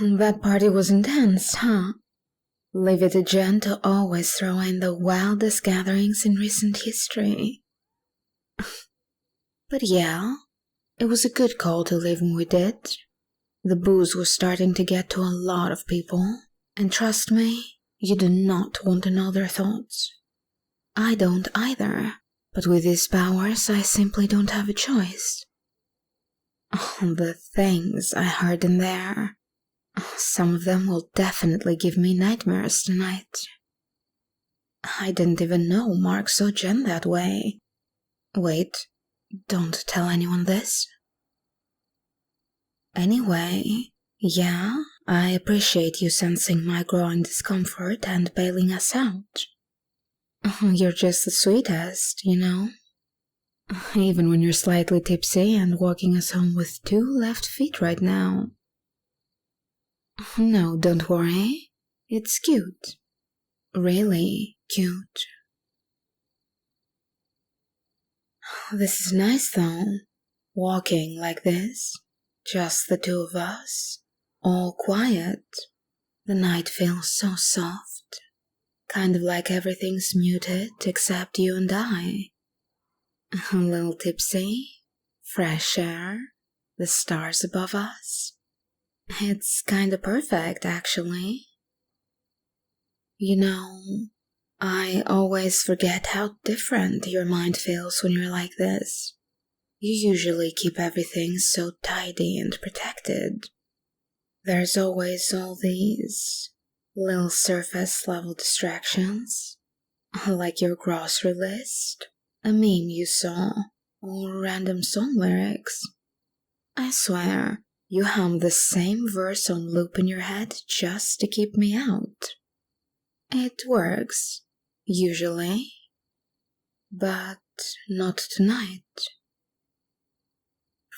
That party was intense, huh? Leave it to Jen to always throw in the wildest gatherings in recent history. But yeah, it was a good call to leave when we did. The booze was starting to get to a lot of people, and trust me, you do not want to know their thoughts. I don't either, but with these powers I simply don't have a choice. The things I heard in there. Some of them will definitely give me nightmares tonight. I didn't even know Mark saw Jen that way. Wait, don't tell anyone this. Anyway, yeah, I appreciate you sensing my growing discomfort and bailing us out. You're just the sweetest, you know? Even when you're slightly tipsy and walking us home with 2 left feet right now. No, don't worry. It's cute. Really cute. This is nice though. Walking like this. Just the 2 of us. All quiet. The night feels so soft. Kind of like everything's muted except you and I. A little tipsy. Fresh air. The stars above us. It's kinda perfect, actually. You know, I always forget how different your mind feels when you're like this. You usually keep everything so tidy and protected. There's always all these little surface level distractions, like your grocery list, a meme you saw, or random song lyrics. I swear, you hum the same verse on loop in your head just to keep me out. It works, usually, but not tonight.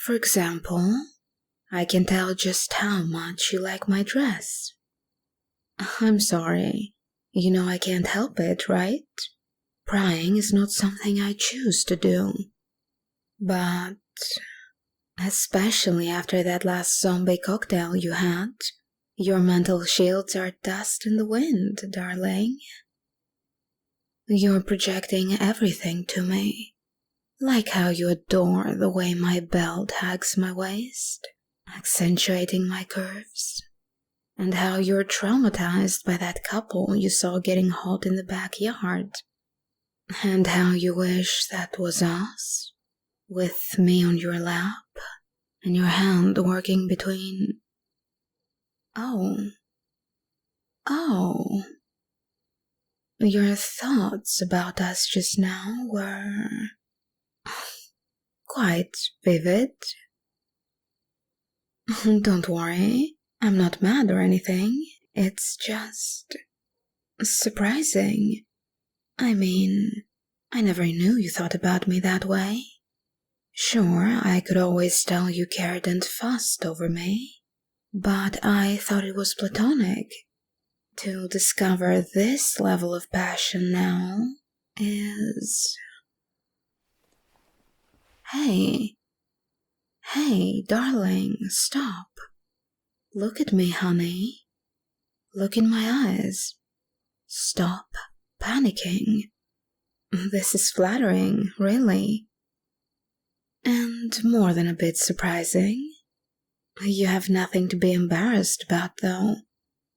For example, I can tell just how much you like my dress. I'm sorry, you know I can't help it, right? Prying is not something I choose to do. But especially after that last zombie cocktail you had, your mental shields are dust in the wind, darling. You're projecting everything to me. Like how you adore the way my belt hugs my waist, accentuating my curves. And how you're traumatized by that couple you saw getting hot in the backyard. And how you wish that was us, with me on your lap, and your hand working between... Oh. Your thoughts about us just now were... quite vivid. Don't worry, I'm not mad or anything. It's just... surprising. I mean, I never knew you thought about me that way. Sure, I could always tell you cared and fussed over me, but I thought it was platonic. To discover this level of passion now is... Hey, darling, stop. Look at me, honey. Look in my eyes. Stop panicking. This is flattering, really. And more than a bit surprising. You have nothing to be embarrassed about, though.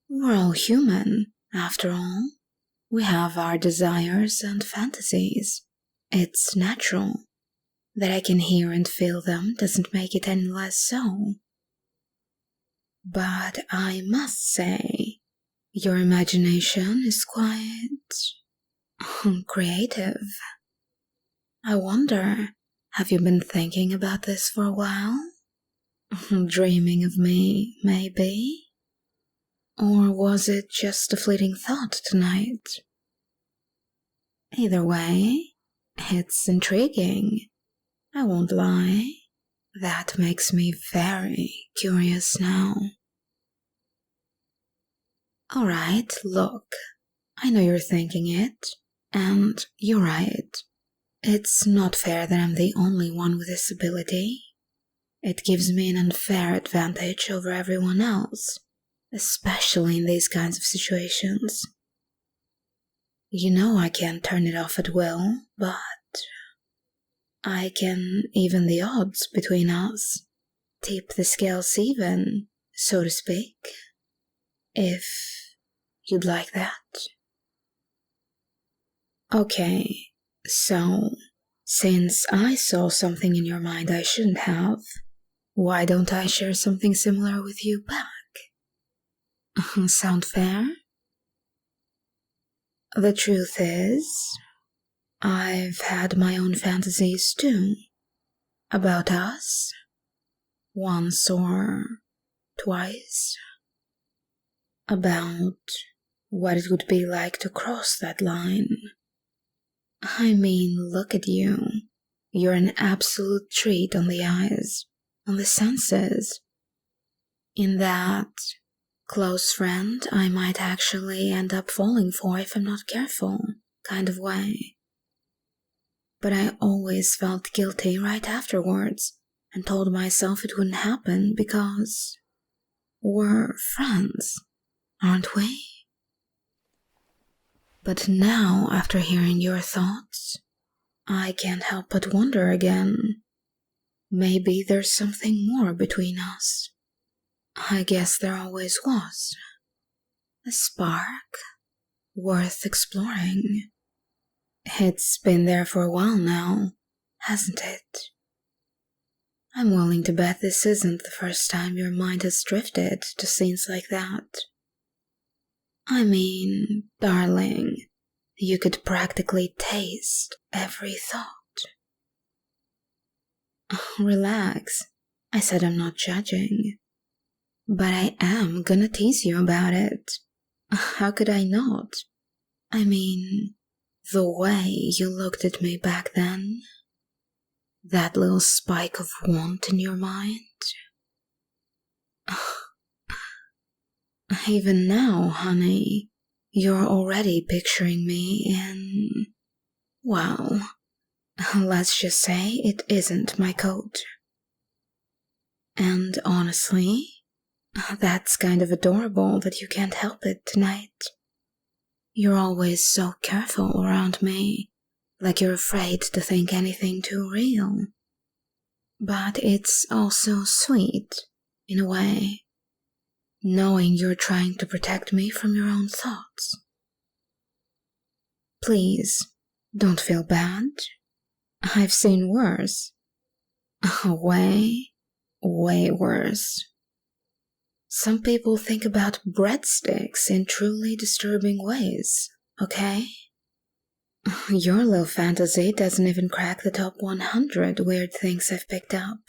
We're all human, after all. We have our desires and fantasies. It's natural. That I can hear and feel them doesn't make it any less so. But I must say, your imagination is quite... creative. I wonder, have you been thinking about this for a while? Dreaming of me, maybe? Or was it just a fleeting thought tonight? Either way, it's intriguing. I won't lie. That makes me very curious now. Alright, look. I know you're thinking it, and you're right. It's not fair that I'm the only one with this ability. It gives me an unfair advantage over everyone else. especially in these kinds of situations. You know I can't turn it off at will, but I can even the odds between us, tip the scales even, so to speak, if you'd like that. Okay, so since I saw something in your mind I shouldn't have, why don't I share something similar with you back? Sound fair? The truth is, I've had my own fantasies too. About us. Once or twice. About what it would be like to cross that line. I mean, look at you. You're an absolute treat on the eyes, on the senses. In that close friend I might actually end up falling for if I'm not careful kind of way. But I always felt guilty right afterwards and told myself it wouldn't happen because we're friends, aren't we? But now, after hearing your thoughts, I can't help but wonder again. Maybe there's something more between us. I guess there always was. A spark worth exploring. It's been there for a while now, hasn't it? I'm willing to bet this isn't the first time your mind has drifted to scenes like that. I mean, darling, you could practically taste every thought. Relax, I said I'm not judging. But I am gonna tease you about it. How could I not? I mean, the way you looked at me back then. That little spike of want in your mind. Even now, honey, you're already picturing me in... well, let's just say it isn't my coat. And honestly, that's kind of adorable that you can't help it tonight. You're always so careful around me, like you're afraid to think anything too real. But it's also sweet, in a way, knowing you're trying to protect me from your own thoughts. Please, don't feel bad. I've seen worse. Way, way worse. Some people think about breadsticks in truly disturbing ways, okay? Your little fantasy doesn't even crack the top 100 weird things I've picked up.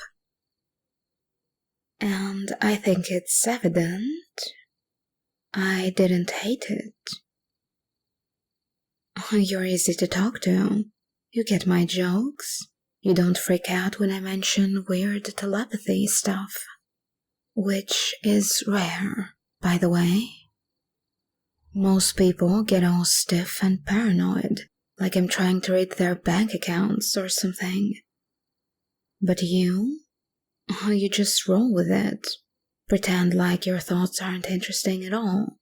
And I think it's evident I didn't hate it. You're easy to talk to. You get my jokes. You don't freak out when I mention weird telepathy stuff. Which is rare, by the way. Most people get all stiff and paranoid, like I'm trying to read their bank accounts or something. But you just roll with it. Pretend like your thoughts aren't interesting at all.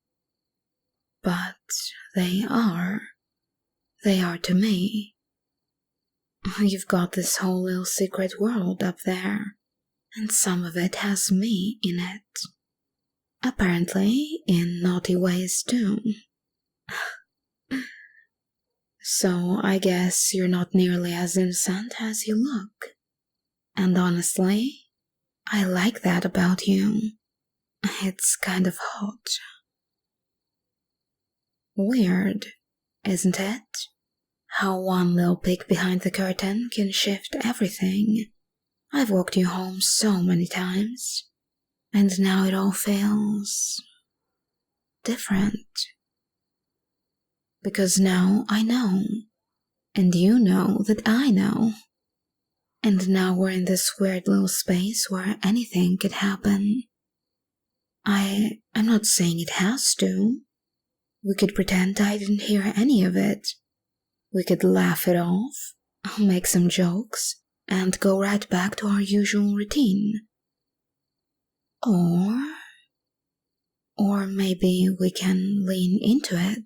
But they are. They are to me. You've got this whole little secret world up there, and some of it has me in it. Apparently, in naughty ways too. So I guess you're not nearly as innocent as you look. And honestly, I like that about you. It's kind of hot. Weird, isn't it? How one little peek behind the curtain can shift everything. I've walked you home so many times, and now it all feels different. Because now I know, and you know that I know. And now we're in this weird little space where anything could happen. I'm not saying it has to. We could pretend I didn't hear any of it. We could laugh it off, make some jokes, and go right back to our usual routine. Or Or maybe we can lean into it.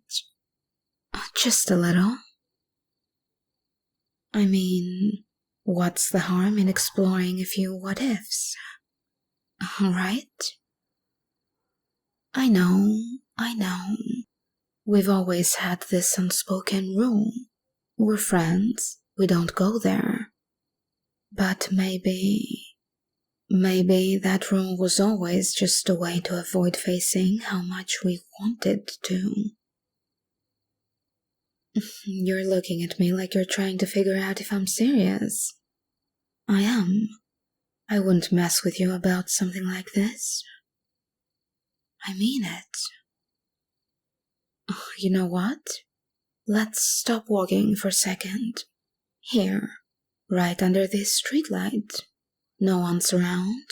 Just a little. I mean, what's the harm in exploring a few what-ifs? Right? I know. We've always had this unspoken rule. We're friends, we don't go there. But maybe that rule was always just a way to avoid facing how much we wanted to. You're looking at me like you're trying to figure out if I'm serious. I am. I wouldn't mess with you about something like this. I mean it. You know what? Let's stop walking for a second. Here, right under this streetlight. No one's around,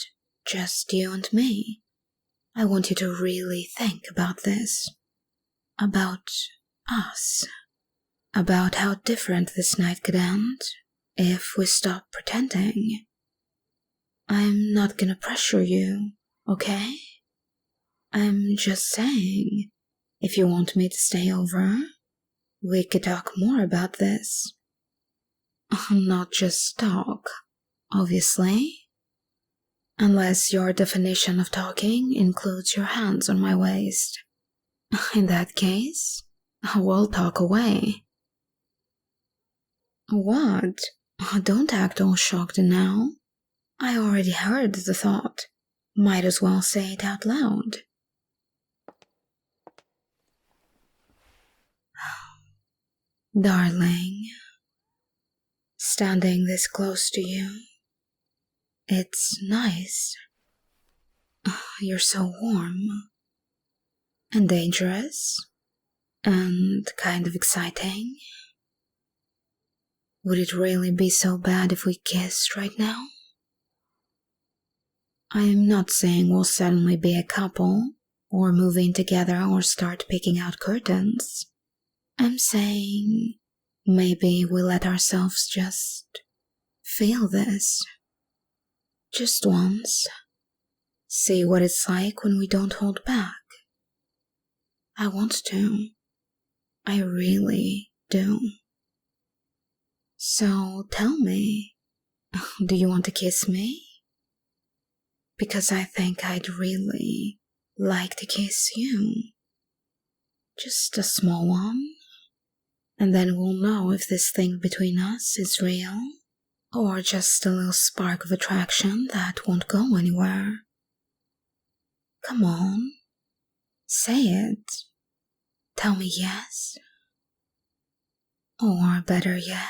just you and me. I want you to really think about this. About us. About how different this night could end if we stop pretending. I'm not gonna pressure you, okay? I'm just saying, if you want me to stay over, we could talk more about this. Not just talk, obviously. Unless your definition of talking includes your hands on my waist. In that case, we'll talk away. What? Don't act all shocked now. I already heard the thought. Might as well say it out loud. Darling, standing this close to you, it's nice. You're so warm. And dangerous. And kind of exciting. Would it really be so bad if we kissed right now? I'm not saying we'll suddenly be a couple, or move in together or start picking out curtains. I'm saying maybe we let ourselves just feel this. Just once. See what it's like when we don't hold back. I want to. I really do. So tell me, do you want to kiss me? Because I think I'd really like to kiss you. Just a small one. And then we'll know if this thing between us is real, or just a little spark of attraction that won't go anywhere. Come on, say it. Tell me yes. Or better yet.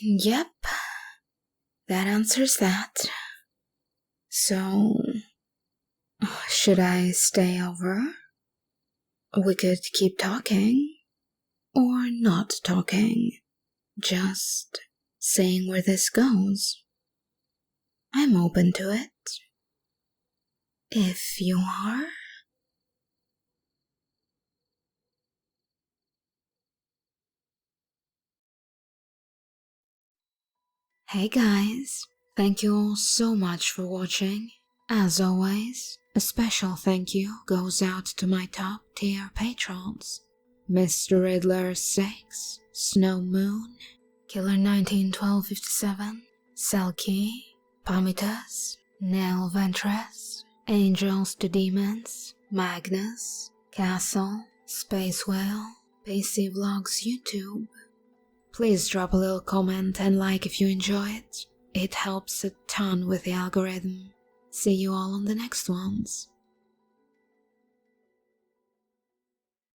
Yep, that answers that. So, should I stay over? We could keep talking, or not talking, just seeing where this goes. I'm open to it. If you are. Hey guys, thank you all so much for watching. As always, a special thank you goes out to my top tier patrons. Mr. Riddler 6, Snow Moon, Killer 191257, Selkie, Pomitas, Nell Ventress, Angels to Demons, Magnus, Castle, Space Whale, PC Vlogs YouTube. Please drop a little comment and like if you enjoy it. It helps a ton with the algorithm. See you all on the next ones.